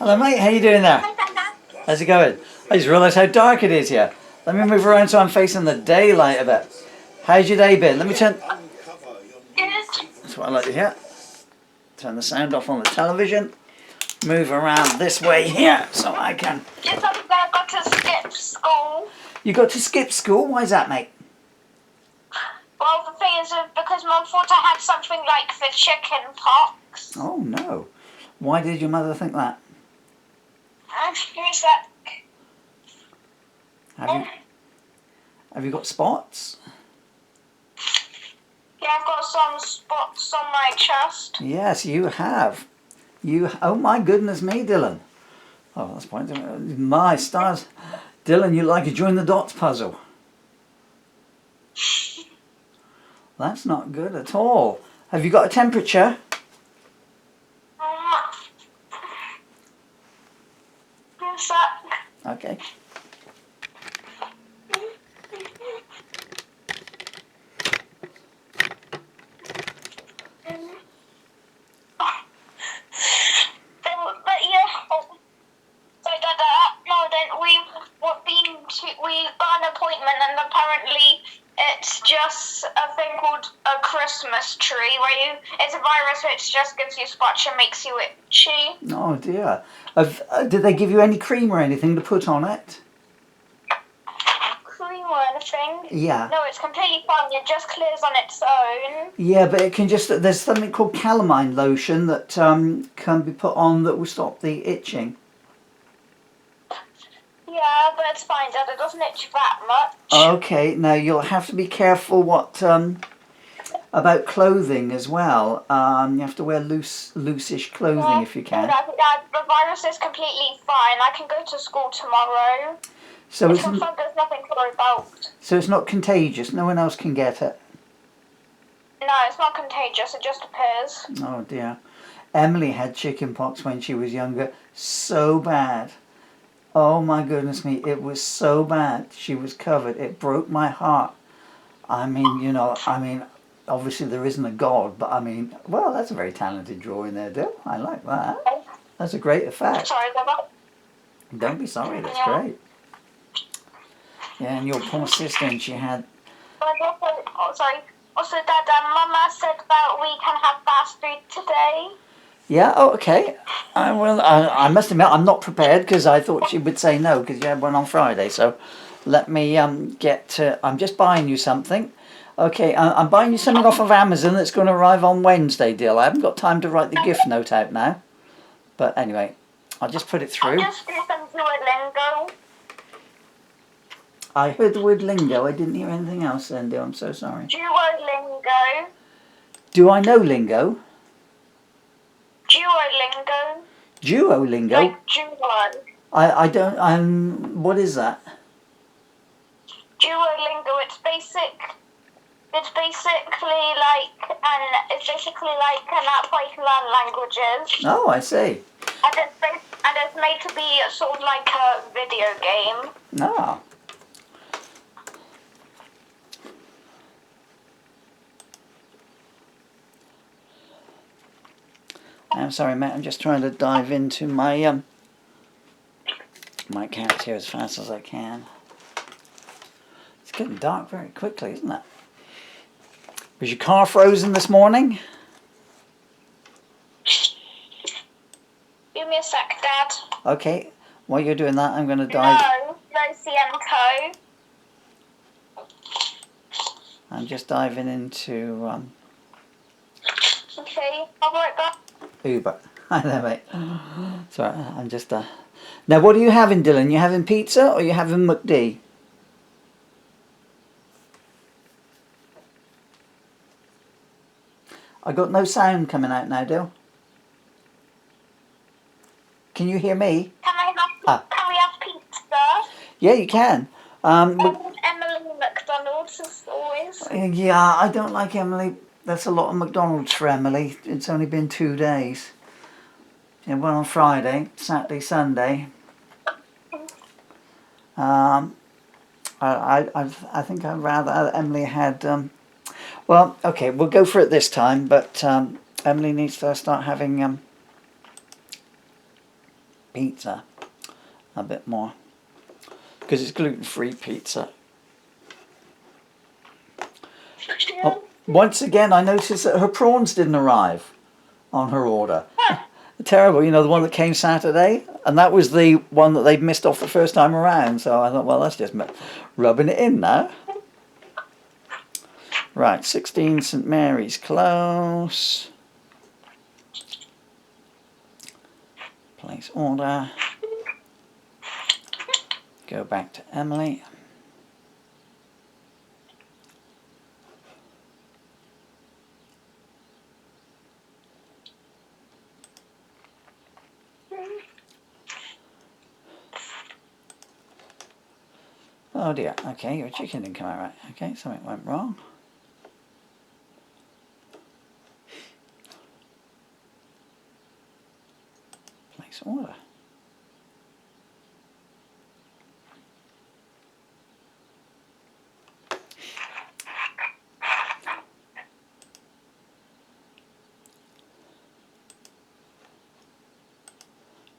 Hello mate, how you doing there? How's it going? I just realised how dark it is here. Let me move around so I'm facing the daylight a bit. How's your day been? Let me turn... That's what I like to hear. Turn the sound off on the television. Move around this way here so I can... Just I got to skip school. You got to skip school? Why is that, mate? Well, the thing is, because Mum thought I had something like the chicken pox. Oh no. Why did your mother think that? Who's that? Have you got spots? Yeah, I've got some spots on my chest. Yes, you have. Oh my goodness me, Dylan. Oh, that's point. My stars. Dylan, you like a join the dots puzzle. That's not good at all. Have you got a temperature? Who's that? Okay. We got an appointment, and apparently it's just a thing called a Christmas tree, where it's a virus which just gives you spots and makes you itchy. Oh dear. Did they give you any cream or anything to put on it? Cream or anything? Yeah. No, it's completely fine. It just clears on its own. Yeah, but it can just... There's something called calamine lotion that can be put on that will stop the itching. Yeah, but it's fine, Dad. It doesn't itch that much. Okay, now you'll have to be careful what about clothing as well. You have to wear loose-ish clothing if you can. Dad, the virus is completely fine. I can go to school tomorrow. So there's nothing to worry about. So it's not contagious. No one else can get it. No, it's not contagious. It just appears. Oh dear. Emily had chickenpox when she was younger. So bad. Oh my goodness me, it was so bad. She was covered. It broke my heart. I mean, obviously there isn't a God, but I mean, well, that's a very talented drawing there, Dyl. I like that. That's a great effect. Sorry, Baba. Don't be sorry, that's great. Yeah, and your poor sister, and she had... Also, Dad, Mama said that we can have fast food today. Yeah, oh, okay. I must admit, I'm not prepared because I thought she would say no because you had one on Friday. So let me get to... I'm just buying you something. Okay, I'm buying you something off of Amazon that's going to arrive on Wednesday, Dyl. I haven't got time to write the gift note out now. But anyway, I'll just put it through. I just do some Duolingo. I heard the word lingo. I didn't hear anything else then, Dyl. I'm so sorry. Duolingo. Do I know lingo? Duolingo. Duolingo? Like Duo. I don't... what is that? Duolingo. It's basically like an app where you can learn languages. Oh, I see. And it's made to be sort of like a video game. Ah. I'm sorry, Matt. I'm just trying to dive into my my cat here as fast as I can. It's getting dark very quickly, isn't it? Was your car frozen this morning? Give me a sec, Dad. Okay. While you're doing that, I'm going to dive... No Cienco. I'm just diving into... Okay, I'll be right back. Uber. Hi there, mate. Sorry, I'm just... Now, what are you having, Dylan? You having pizza or you having McD? I got no sound coming out now, Dyl. Can you hear me? Can we have pizza? Yeah, you can. Emily McDonald's as always. Yeah, I don't like Emily. That's a lot of McDonald's for Emily. It's only been 2 days. Yeah, one on Friday, Saturday, Sunday. I think I'd rather Emily had... well, okay, we'll go for it this time, but Emily needs to start having pizza a bit more because it's gluten-free pizza. Oh, once again, I noticed that her prawns didn't arrive on her order. Terrible, you know, the one that came Saturday, and that was the one that they'd missed off the first time around. So I thought, well, that's just rubbing it in now. Right, 16 St Mary's Close. Place order. Go back to Emily. Oh dear, okay, your chicken didn't come out right. Okay, something went wrong. Place order.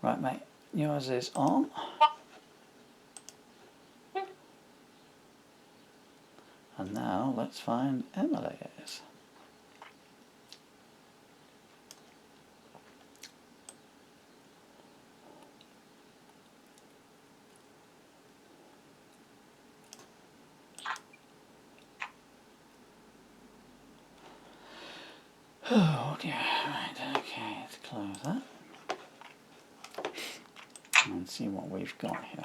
Right, mate, yours is on. And now let's find Emily's. Oh dear, right, okay, let's close that. And see what we've got here.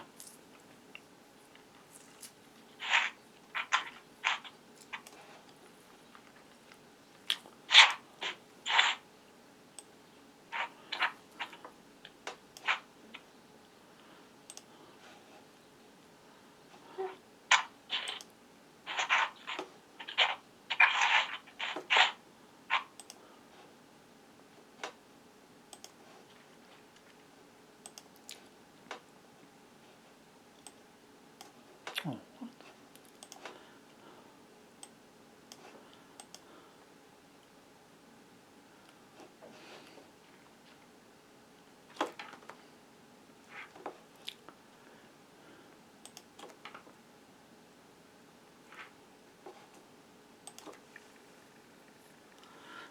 Oh, what?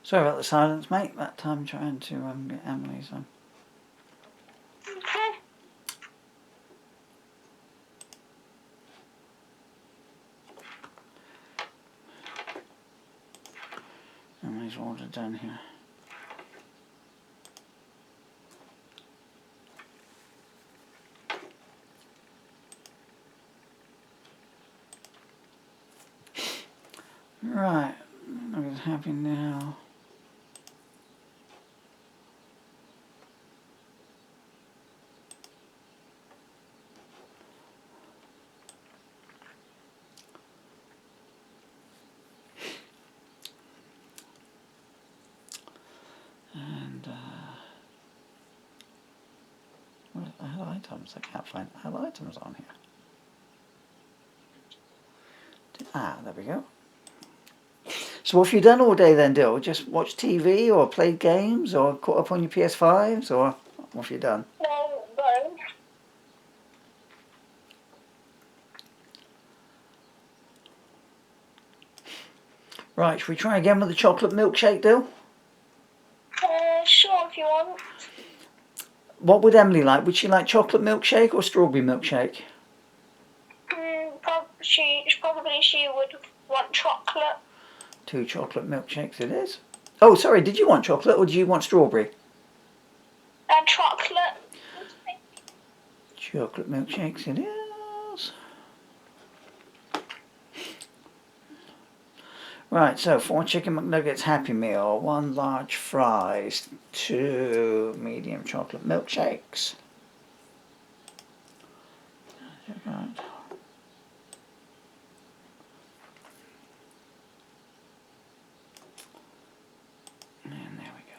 Sorry about the silence, mate. That time trying to get Emily's on. Okay. Emily's order done here. Right, what's happening now? And where's add items? I can't find add items on here. Ah, there we go. So what have you done all day then, Dyl? Just watched TV or played games or caught up on your PS5s or what have you done? No. Right, should we try again with the chocolate milkshake, Dyl? Sure, if you want. What would Emily like? Would she like chocolate milkshake or strawberry milkshake? Probably she would want chocolate. 2 chocolate milkshakes it is. Oh, sorry, did you want chocolate or do you want strawberry? And chocolate. Chocolate milkshakes it is. Right, so 4 chicken McNuggets Happy Meal, 1 large fries, 2 medium chocolate milkshakes. Right. And there we go.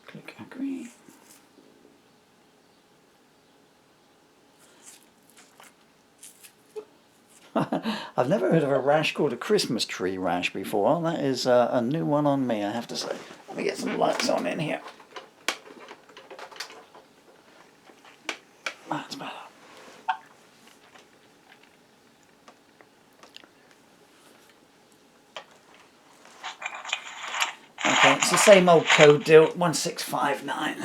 Click agree. I've never heard of a rash called a Christmas tree rash before. That is a new one on me, I have to say. Let me get some lights on in here. Okay, it's the same old code, Dyl, 1659.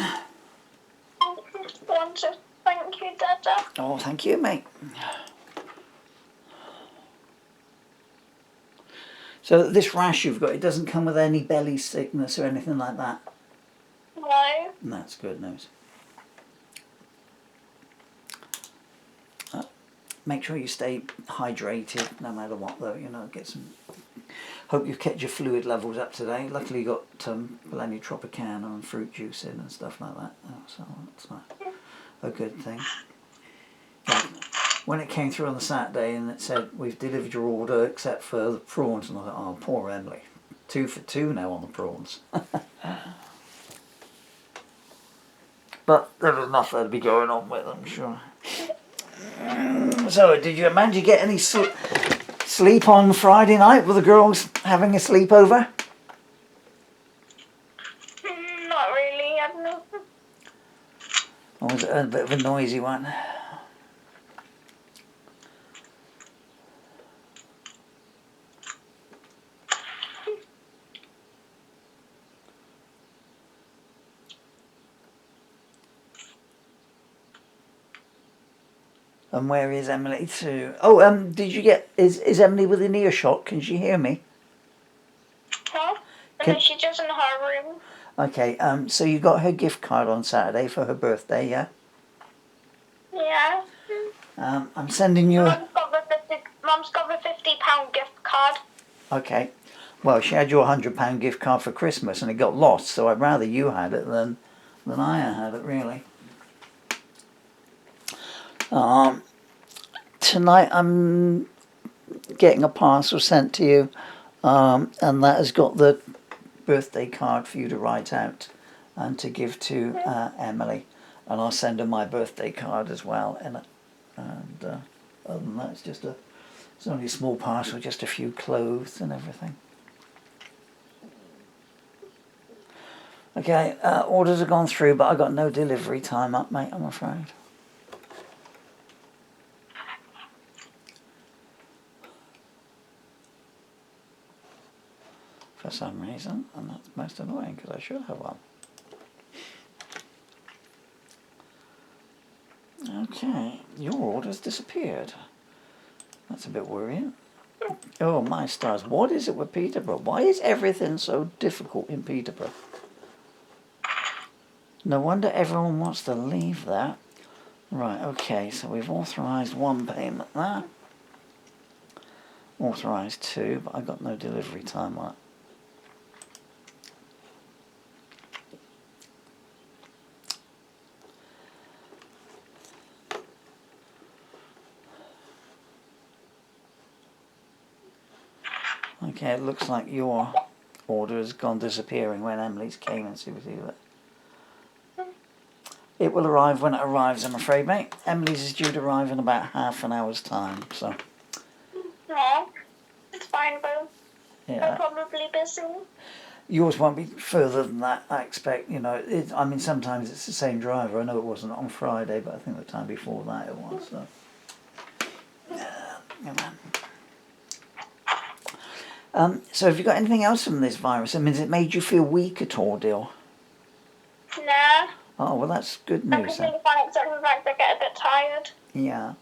Thank you, Dada. Oh, thank you, mate. So this rash you've got, it doesn't come with any belly sickness or anything like that? No. That's good news. Make sure you stay hydrated no matter what, though. You know, get some. Hope you've kept your fluid levels up today. Luckily, you got plenty of Tropicana and fruit juice in and stuff like that. So that's a good thing. Yeah. When it came through on the Saturday and it said we've delivered your order except for the prawns, and I thought, oh, poor Emily, 2 for 2 now on the prawns. But there was enough there to be going on with, I'm sure. So, did you manage to get any sleep on Friday night with the girls having a sleepover? Not really. I don't know. Or was it a bit of a noisy one? And where is Emily too? Oh, did you get, is Emily within earshot? Can she hear me? Huh? No, she's just in her room. Okay, so you got her gift card on Saturday for her birthday, yeah? Yeah. I'm sending you... Mum's got the £50 gift card. Okay. Well, she had your £100 gift card for Christmas and it got lost, so I'd rather you had it than I had it, really. Tonight I'm getting a parcel sent to you, and that has got the birthday card for you to write out and to give to Emily, and I'll send her my birthday card as well in it. And other than that, it's only a small parcel, just a few clothes and everything. Okay, orders have gone through, but I got no delivery time up, mate, I'm afraid. For some reason, and that's most annoying because I should have one. Okay, your order's disappeared. That's a bit worrying. Oh my stars, what is it with Peterborough? Why is everything so difficult in Peterborough? No wonder everyone wants to leave there. Right, okay, so we've authorised one payment there. Authorised 2, but I got no delivery time on it. Okay, it looks like your order has gone disappearing when Emily's came and see what it. It will arrive when it arrives, I'm afraid, mate. Emily's is due to arrive in about half an hour's time, so... No, it's fine, Boo. Yeah. I'm probably busy. Yours won't be further than that, I expect. You know, I mean, sometimes it's the same driver. I know it wasn't on Friday, but I think the time before that it was. So, so have you got anything else from this virus? I mean, has it made you feel weak at all, Dyl? Nah. Oh, well, that's good I'm news. completely fine except for the fact I get a bit tired. Yeah.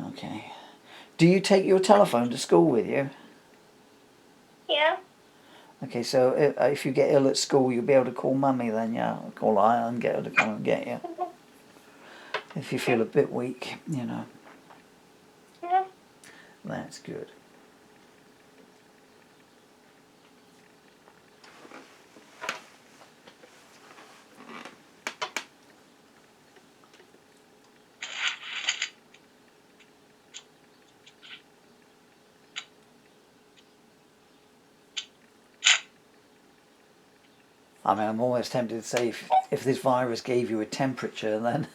Okay. Do you take your telephone to school with you? Yeah. Okay, so if you get ill at school, you'll be able to call Mummy then, yeah? Call Aya and get her to come and get you. If you feel a bit weak, you know. Yeah. That's good. I mean, I'm almost tempted to say if this virus gave you a temperature, then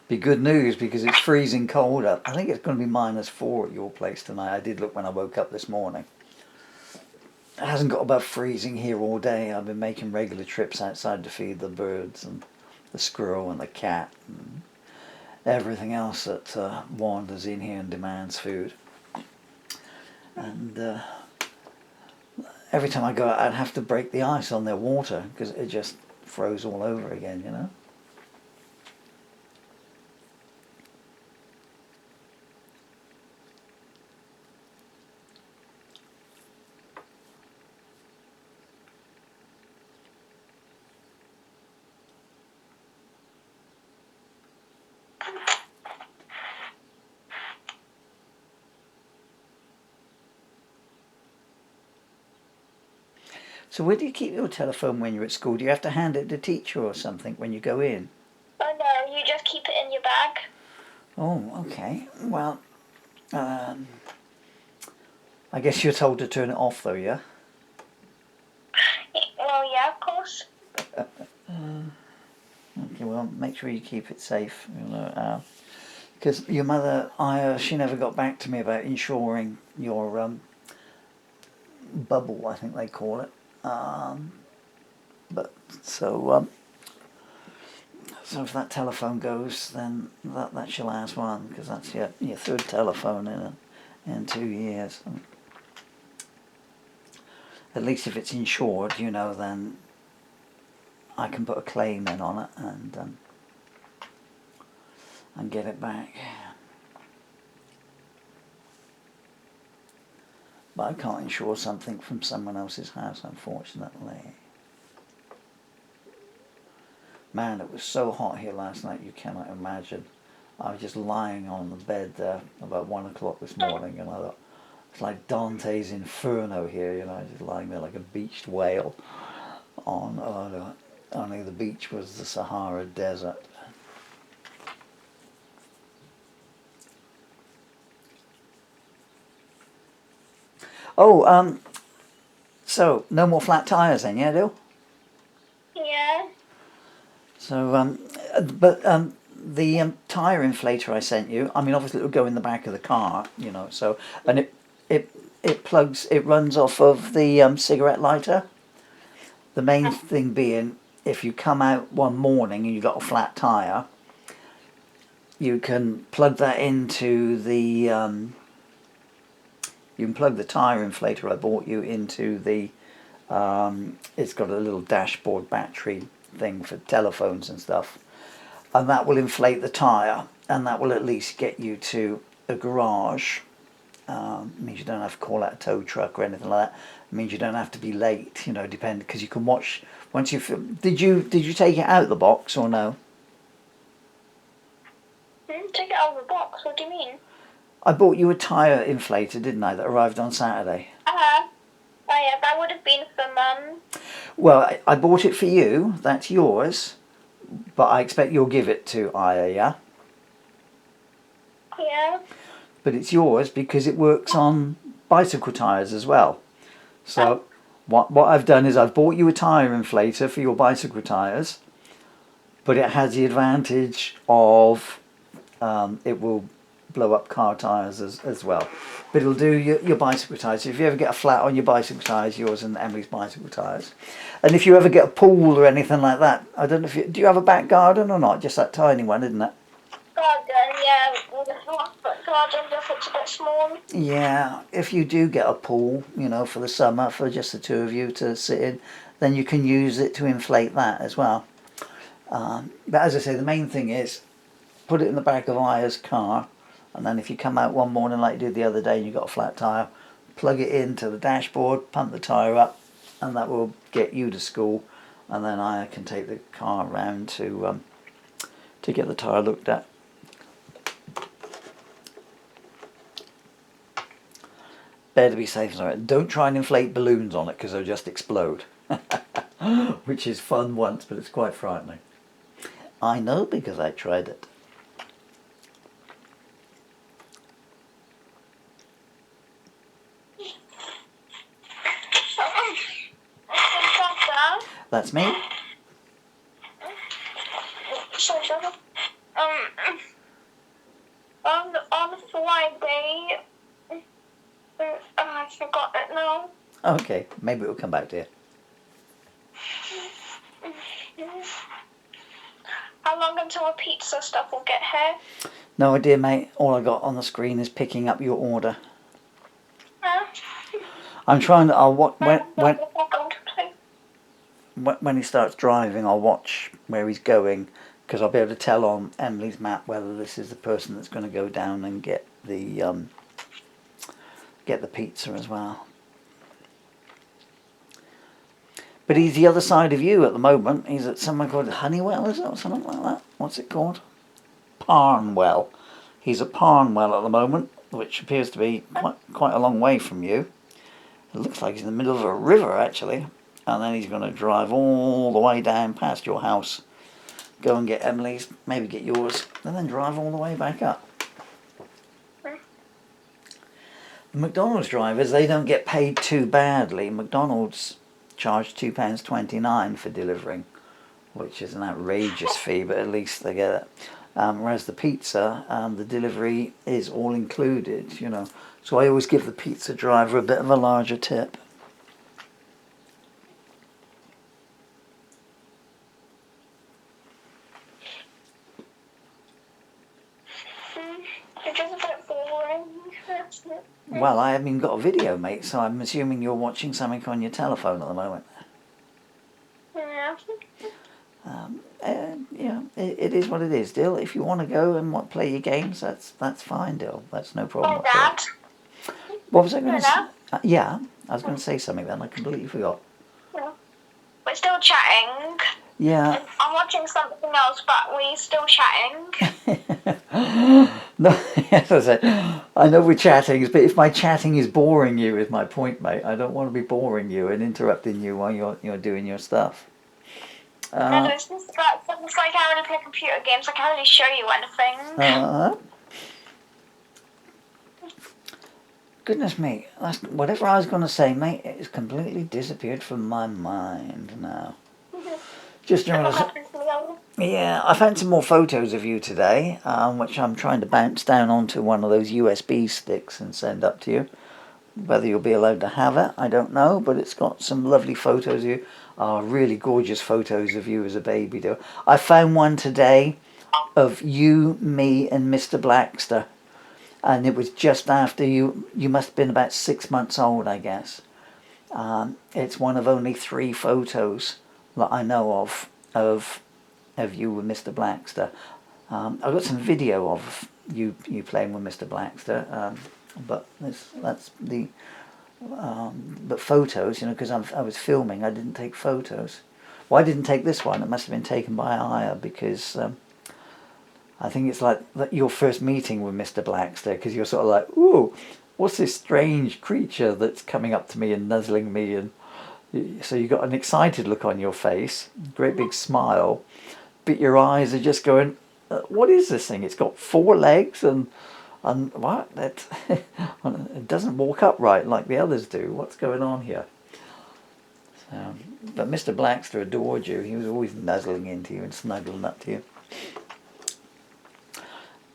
be good news because it's freezing cold up. I think it's going to be -4 at your place tonight. I did look when I woke up this morning. It hasn't got above freezing here all day. I've been making regular trips outside to feed the birds and the squirrel and the cat and everything else that wanders in here and demands food. And every time I go out, I'd have to break the ice on their water because it just froze all over again, you know. So where do you keep your telephone when you're at school? Do you have to hand it to the teacher or something when you go in? Oh no, you just keep it in your bag. Oh, okay. Well, I guess you're told to turn it off though, yeah? Well, yeah, of course. Okay, well, make sure you keep it safe. You know, because your mother, she never got back to me about insuring your bubble, I think they call it. But so if that telephone goes, then that's your last one, because that's your third telephone in 2 years. And at least if it's insured, you know, then I can put a claim in on it and get it back. But I can't insure something from someone else's house, unfortunately. Man, it was so hot here last night, you cannot imagine. I was just lying on the bed there about 1 o'clock this morning, and I thought, it's like Dante's Inferno here, you know, just lying there like a beached whale only the beach was the Sahara Desert. Oh, so no more flat tyres then, yeah, Dyl? Yeah. So, the tyre inflator I sent you, I mean, obviously it will go in the back of the car, you know, so, and it runs off of the cigarette lighter. The main thing being, if you come out one morning and you've got a flat tyre, you can plug that into the, you can plug the tyre inflator I bought you into the, it's got a little dashboard battery thing for telephones and stuff, and that will inflate the tyre, and that will at least get you to a garage. Means you don't have to call out a tow truck or anything like that. It means you don't have to be late, you know, because you can watch once you did you take it out of the box or no? Take it out of the box, what do you mean? I bought you a tyre inflator, didn't I, that arrived on Saturday? Oh yeah, that would have been for Mum. Well, I bought it for you, that's yours, but I expect you'll give it to Aya, yeah? Yeah. But it's yours because it works on bicycle tyres as well. So what I've done is I've bought you a tyre inflator for your bicycle tyres, but it has the advantage of it will blow up car tyres as well. But it'll do your bicycle tyres. So if you ever get a flat on your bicycle tyres, yours and Emily's bicycle tyres. And if you ever get a pool or anything like that, I don't know if do you have a back garden or not? Just that tiny one, isn't it? Garden, yeah. But garden, if it's a bit small. Yeah, if you do get a pool, you know, for the summer, for just the two of you to sit in, then you can use it to inflate that as well. But as I say, the main thing is put it in the back of Aya's car, and then if you come out one morning like you did the other day and you've got a flat tyre, plug it into the dashboard, pump the tyre up, and that will get you to school, and then Aya can take the car around to get the tyre looked at. Better be safe than sorry. Don't try and inflate balloons on it because they'll just explode. Which is fun once, but it's quite frightening. I know because I tried it. That's me. On Friday, I forgot it now. Okay, maybe it'll come back to you. How long until the pizza stuff will get here? No idea, mate. All I got on the screen is picking up your order. Huh? I'm trying to. I'll watch The second clue. when he starts driving. I'll watch where he's going because I'll be able to tell on Emily's map whether this is the person that's going to go down and get the pizza as well. But he's the other side of you at the moment. He's at somewhere called Honeywell, is it, or something like that? What's it called? Parnwell. He's at Parnwell at the moment, which appears to be quite a long way from you. It looks like he's in the middle of a river, actually. And then he's going to drive all the way down past your house, go and get Emily's, maybe get yours, and then drive all the way back up. The McDonald's drivers, they don't get paid too badly. McDonald's charge £2.29 for delivering, which is an outrageous fee, but at least they get it. Whereas the pizza, the delivery is all included, you know. So I always give the pizza driver a bit of a larger tip. It's just a bit boring. Well, I haven't even got a video, mate, so I'm assuming you're watching something on your telephone at the moment. Yeah. Yeah, it is what it is, Dyl. If you want to go and play your games, that's fine, Dyl. That's no problem Oh, at all. Dad. What was I going to say? Hello? Yeah, I was going to say something then. I completely forgot. We're still chatting. Yeah. I'm watching something else, but we're still chatting. No, as I said, I know we're chatting, but if my chatting is boring you, is my point, mate. I don't want to be boring you and interrupting you while you're doing your stuff. No, it's just like I only play computer games. I can't really show you anything. Goodness me, whatever I was going to say, mate, it has completely disappeared from my mind now. Just yeah, I found some more photos of you today, which I'm trying to bounce down onto one of those USB sticks and send up to you. Whether you'll be allowed to have it, I don't know, but it's got some lovely photos of you. Really gorgeous photos of you as a baby, though. I found one today of you, me, and Mr. Blackster. And it was just after you must have been about 6 months old, I guess. It's one of only 3 photos that I know of you with Mr. Blackster. I've got some video of you playing with Mr. Blackster, but that's the but photos, you know, because I was filming, I didn't take photos. Well, I didn't take this one. It must have been taken by Aya because I think it's like your first meeting with Mr. Blackster, because you're sort of like, ooh, what's this strange creature that's coming up to me and nuzzling me, and so you got an excited look on your face, great big smile, but your eyes are just going, what is this thing? It's got 4 legs and what? That it doesn't walk upright like the others do. What's going on here? So, but Mr. Blackster adored you. He was always nuzzling into you and snuggling up to you.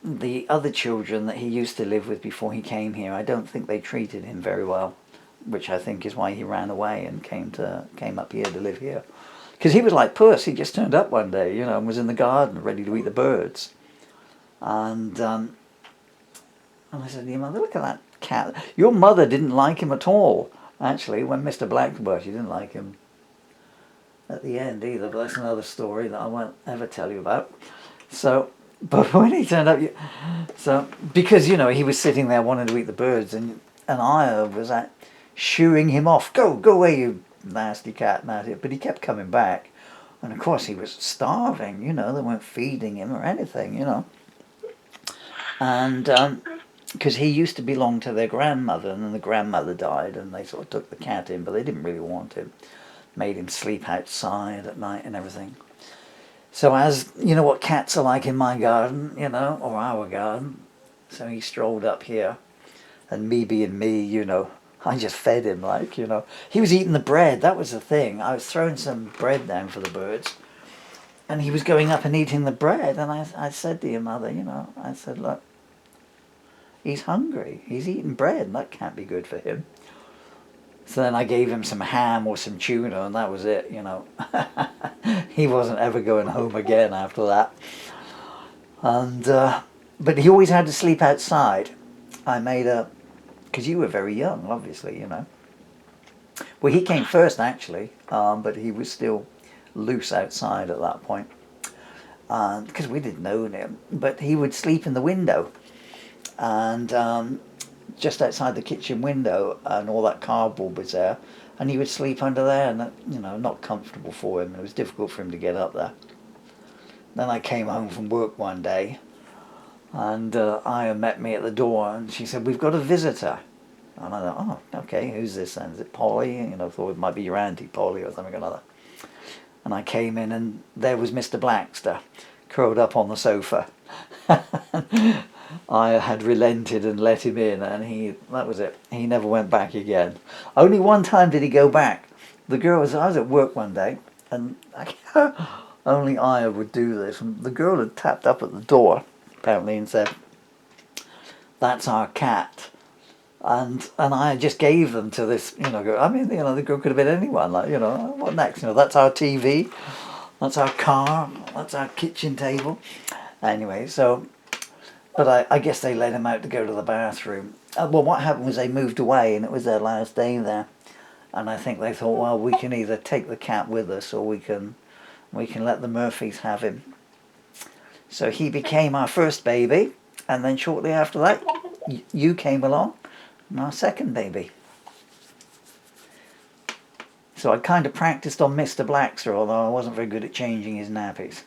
The other children that he used to live with before he came here, I don't think they treated him very well, which I think is why he ran away and came up here to live here. Because he was like Puss. He just turned up one day, you know, and was in the garden ready to eat the birds. And I said to your mother, look at that cat. Your mother didn't like him at all, actually, when Mr. Blackbird, she didn't like him at the end either, but that's another story that I won't ever tell you about. So, but when he turned up, because, you know, he was sitting there wanting to eat the birds, and Aya was shooing him off. Go away, you nasty cat, nasty. But he kept coming back. And of course he was starving, you know, they weren't feeding him or anything, you know. And because he used to belong to their grandmother, and then the grandmother died, and they sort of took the cat in, but they didn't really want him. Made him sleep outside at night and everything. So as, you know what cats are like in my garden, you know, or our garden. So he strolled up here, and me being me, you know, I just fed him, like, you know. He was eating the bread, that was the thing. I was throwing some bread down for the birds, and he was going up and eating the bread, and I said to your mother, you know, I said, look, he's hungry, he's eating bread, that can't be good for him. So then I gave him some ham or some tuna, and that was it, you know. He wasn't ever going home again after that. And but he always had to sleep outside. I made because you were very young, obviously, you know. Well, he came first actually, but he was still loose outside at that point, because we didn't own him. But he would sleep in the window, and just outside the kitchen window, and all that cardboard was there, and he would sleep under there, and that, not comfortable for him. It was difficult for him to get up there. Then I came home from work one day, and Aya met me at the door, and she said, "We've got a visitor." And I thought, "Oh, okay, who's this then? Is it Polly?" Thought it might be your auntie Polly or something or other. And I came in, and there was Mr. Blackster, curled up on the sofa. I had relented and let him in, and that was it. He never went back again. Only one time did he go back. I was at work one day, and only I would do this. And the girl had tapped up at the door, apparently, and said, "That's our cat." And I just gave them to this, girl. I mean, the girl could have been anyone. Like, what next? That's our TV, that's our car, that's our kitchen table. Anyway, but I guess they let him out to go to the bathroom. Well, what happened was they moved away, and it was their last day there. And I think they thought, well, we can either take the cat with us, or we can let the Murphys have him. So he became our first baby, and then shortly after that, you came along. My second baby. So I kind of practiced on Mr. Blackster, although I wasn't very good at changing his nappies.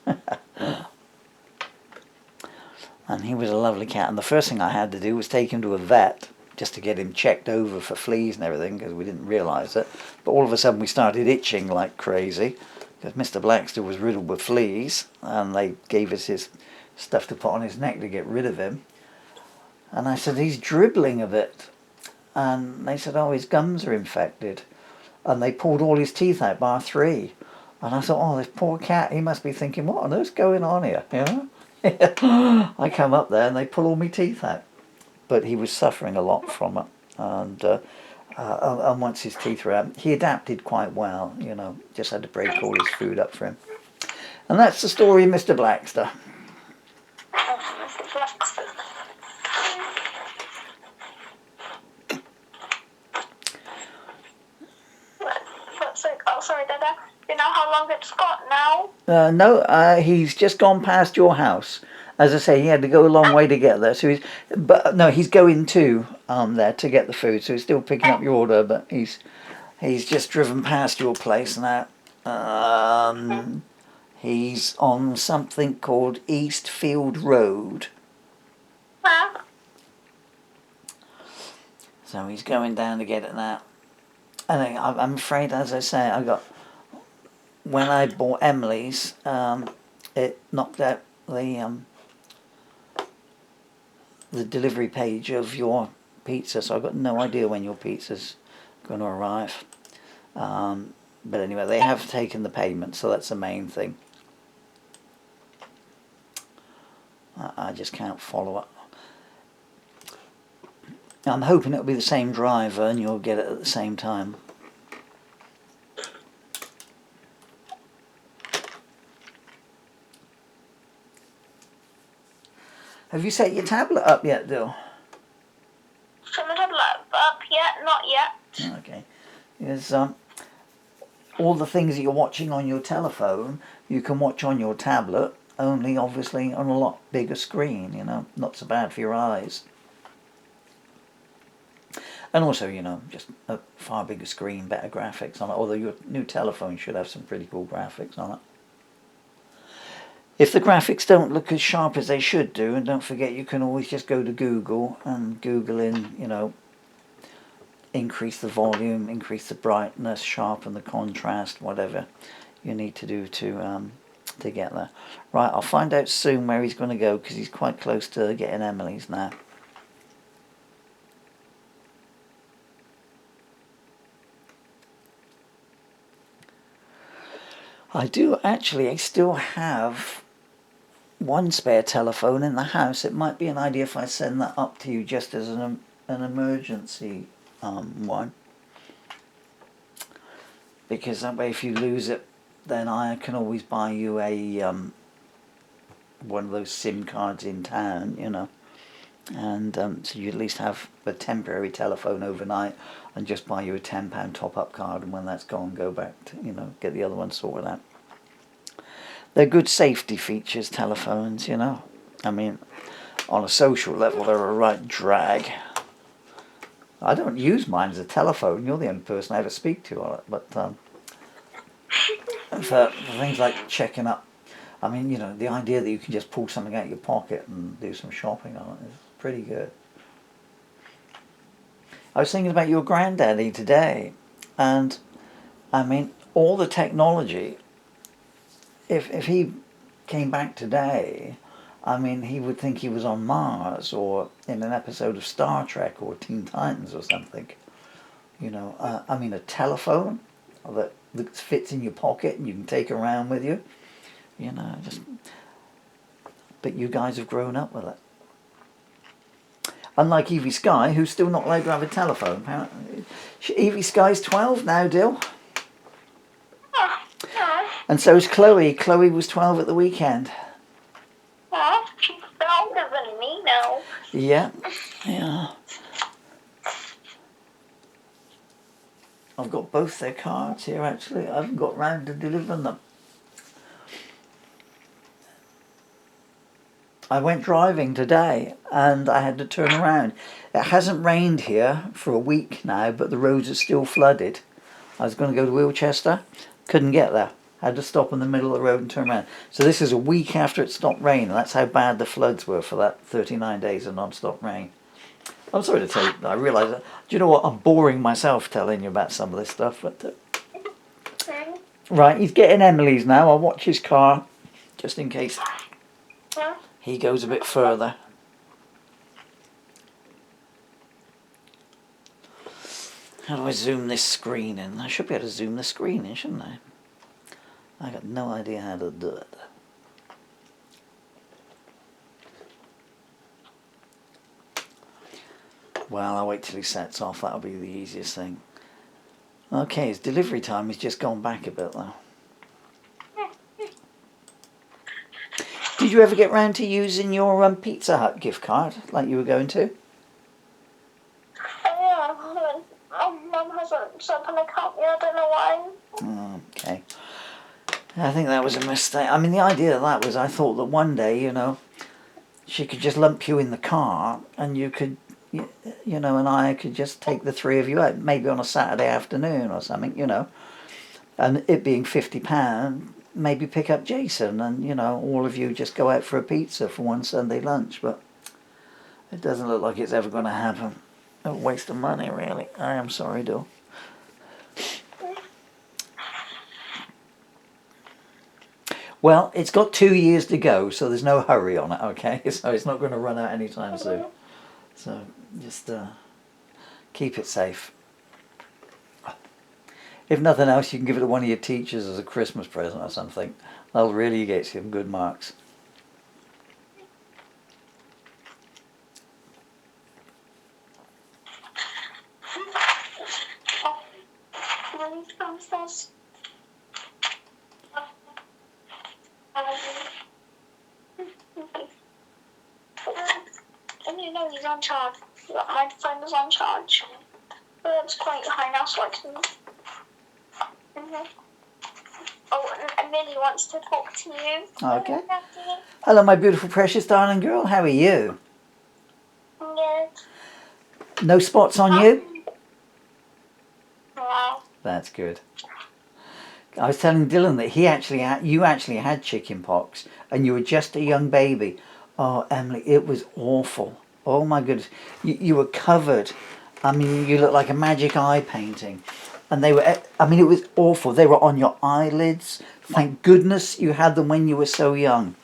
And he was a lovely cat, and the first thing I had to do was take him to a vet, just to get him checked over for fleas and everything, because we didn't realise it. But all of a sudden we started itching like crazy, because Mr. Blackster was riddled with fleas, and they gave us his stuff to put on his neck to get rid of him. And I said, "He's dribbling a bit." And they said, "Oh, his gums are infected." And they pulled all his teeth out, bar 3. And I thought, oh, this poor cat, he must be thinking, what on earth's going on here? I come up there and they pull all my teeth out. But he was suffering a lot from it. And once his teeth were out, he adapted quite well, just had to break all his food up for him. And that's the story of Mr. Blackster. Oh, sorry, Dada. You know how long it's got now? No, he's just gone past your house. As I say, he had to go a long way to get there. So he's going to there to get the food. So he's still picking up your order, but he's just driven past your place now. He's on something called Eastfield Road. Huh? So he's going down to get it now. And I'm afraid, as I say, when I bought Emily's, it knocked out the delivery page of your pizza, so I've got no idea when your pizza's going to arrive. But anyway, they have taken the payment, so that's the main thing. I just can't follow it. I'm hoping it'll be the same driver and you'll get it at the same time. Have you set your tablet up yet, Dyl? Set my tablet up yet? Not yet. Okay. Because all the things that you're watching on your telephone, you can watch on your tablet, only obviously on a lot bigger screen, not so bad for your eyes. And also, just a far bigger screen, better graphics on it, although your new telephone should have some pretty cool graphics on it. If the graphics don't look as sharp as they should do, and don't forget you can always just go to Google and Google in, increase the volume, increase the brightness, sharpen the contrast, whatever you need to do to get there. Right, I'll find out soon where he's going to go, because he's quite close to getting Emily's now. I still have one spare telephone in the house. It might be an idea if I send that up to you just as an emergency one. Because that way if you lose it, then I can always buy you a one of those SIM cards in town, And so you at least have a temporary telephone overnight, and just buy you a £10 top-up card, and when that's gone, go back to, get the other one sorted out. They're good safety features, telephones, I mean, on a social level, they're a right drag. I don't use mine as a telephone. You're the only person I ever speak to on it. But for things like checking up, I mean, the idea that you can just pull something out of your pocket and do some shopping on it is pretty good. I was thinking about your granddaddy today, and I mean, all the technology, if he came back today, I mean, he would think he was on Mars or in an episode of Star Trek or Teen Titans or something. I mean, a telephone that fits in your pocket and you can take around with you. But you guys have grown up with it. Unlike Evie Sky, who's still not allowed to have a telephone. Apparently, Evie Sky's 12 now, Dyl. And so is Chloe. Chloe was 12 at the weekend. She's older than me now. Yeah. I've got both their cards here, actually. I haven't got round to delivering them. I went driving today and I had to turn around. It hasn't rained here for a week now, but the roads are still flooded. I was going to go to Wilchester, couldn't get there. Had to stop in the middle of the road and turn around. So this is a week after it stopped raining. That's how bad the floods were for that 39 days of non-stop rain. I'm sorry to tell you, I realise that. Do you know what? I'm boring myself telling you about some of this stuff. But right, he's getting Emily's now. I'll watch his car, just in case he goes a bit further. How do I zoom this screen in? I should be able to zoom the screen in, shouldn't I? I got no idea how to do it. Well, I'll wait till he sets off. That'll be the easiest thing. Okay, his delivery time has just gone back a bit though. Did you ever get round to using your Pizza Hut gift card like you were going to? Mum hasn't set an account yet. I don't know why. Okay. I think that was a mistake. I mean, the idea of that was I thought that one day, she could just lump you in the car and you could, and I could just take the three of you out, maybe on a Saturday afternoon or something, and it being £50, maybe pick up Jason and, all of you just go out for a pizza for one Sunday lunch. But it doesn't look like it's ever going to happen. A waste of money, really. I am sorry, Dyl. Well, it's got 2 years to go, so there's no hurry on it, okay? So it's not going to run out anytime soon. So just keep it safe. If nothing else, you can give it to one of your teachers as a Christmas present or something. That'll really get you some good marks. He's on charge. My phone is on charge. But it's quite high now, so I can. Oh, and Millie wants to talk to you. Okay. Hello, my beautiful, precious, darling girl. How are you? Good. No spots on you? No. That's good. I was telling Dylan that you actually had chicken pox, and you were just a young baby. Oh, Emily, it was awful. Oh my goodness, you were covered. I mean, you looked like a magic eye painting. And they were, I mean, it was awful. They were on your eyelids. Thank goodness you had them when you were so young.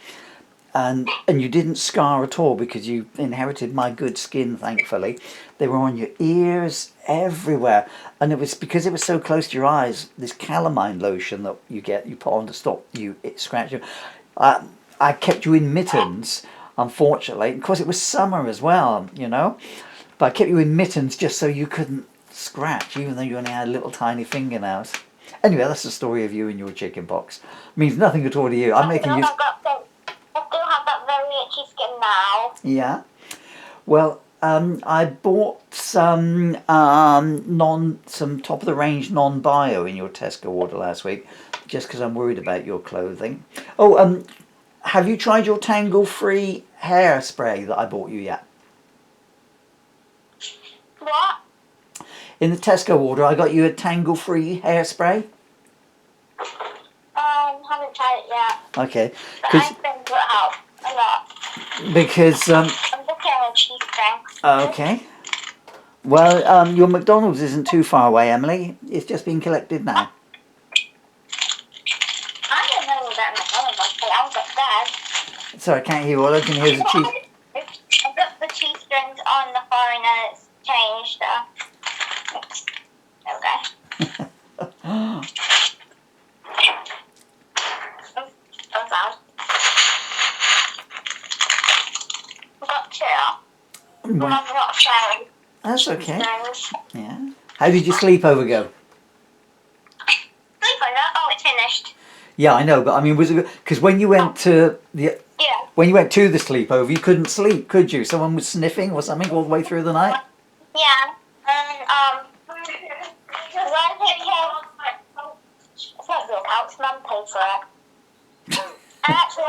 And you didn't scar at all because you inherited my good skin, thankfully. They were on your ears, everywhere. And it was because it was so close to your eyes, this calamine lotion that you put on to stop you scratching. I kept you in mittens, unfortunately. Of course, it was summer as well, But I kept you in mittens just so you couldn't scratch, even though you only had little tiny fingernails. Anyway, that's the story of you and your chicken pox. Means nothing at all to you. I'm making you... I still have that very itchy skin now. Yeah. Well, I bought some some top of the range non-bio in your Tesco order last week, just because I'm worried about your clothing. Oh, have you tried your tangle-free hairspray that I bought you yet? What? In the Tesco order, I got you a tangle-free hairspray. Haven't tried it yet. Okay, But I think it will help a lot. because I'm looking at a cheese string. okay. Well, your McDonald's isn't too far away, Emily. It's just been collected now. I don't know that McDonald's was, but I was upstairs. Sorry, I can't hear. All I can hear is the cheese. I got the cheese strings on the phone and it's changed. Okay. That's loud. I've got two. I'm not sharing. That's okay. Strings. Yeah. How did your sleepover go? Sleepover? Oh, it's finished. Yeah, I know, but I mean, was it because when you went to the when you went to the sleepover, you couldn't sleep, could you? Someone was sniffing or something all the way through the night. Yeah. And when it came, it's not real couch. Mum paid for it. And actually,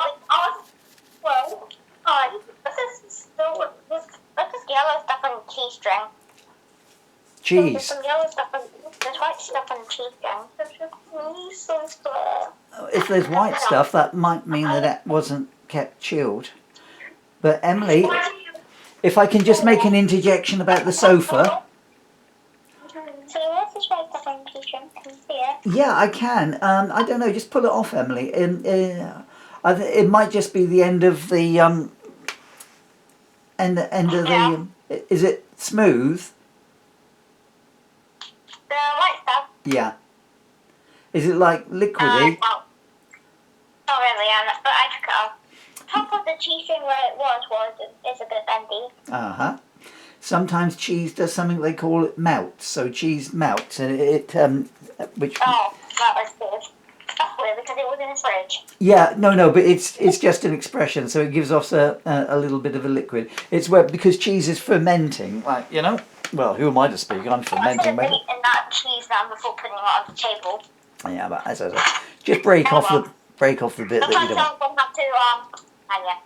this is yellow stuff on the cheese string. There's Cheese. some yellow stuff on, there's white stuff on the cheese string. If there's white stuff, that might mean that it wasn't kept chilled. But Emily, if I can just make an interjection about the sofa. So where's this white stuff on the cheese string? Can you see it? Yeah, I can. I don't know. Just pull it off, Emily. It might just be the end of the end of the. Is it smooth? The white stuff. Yeah. Is it like liquidy? No. Not really, but I took it off. Top of the cheese string where it was is a bit bendy. Uh-huh. Sometimes cheese does something they call it melts. So cheese melts, and which. Oh, that was weird. That's weird because it was in the fridge. Yeah, no, but it's just an expression, so it gives off a little bit of a liquid. It's where because cheese is fermenting, like you know. Well, who am I to speak? I'm fermenting. I should have eaten that cheese down before putting it on the table. Yeah, but as I said, just break off the bit that you don't want. Sometimes I'm going to have to hang it.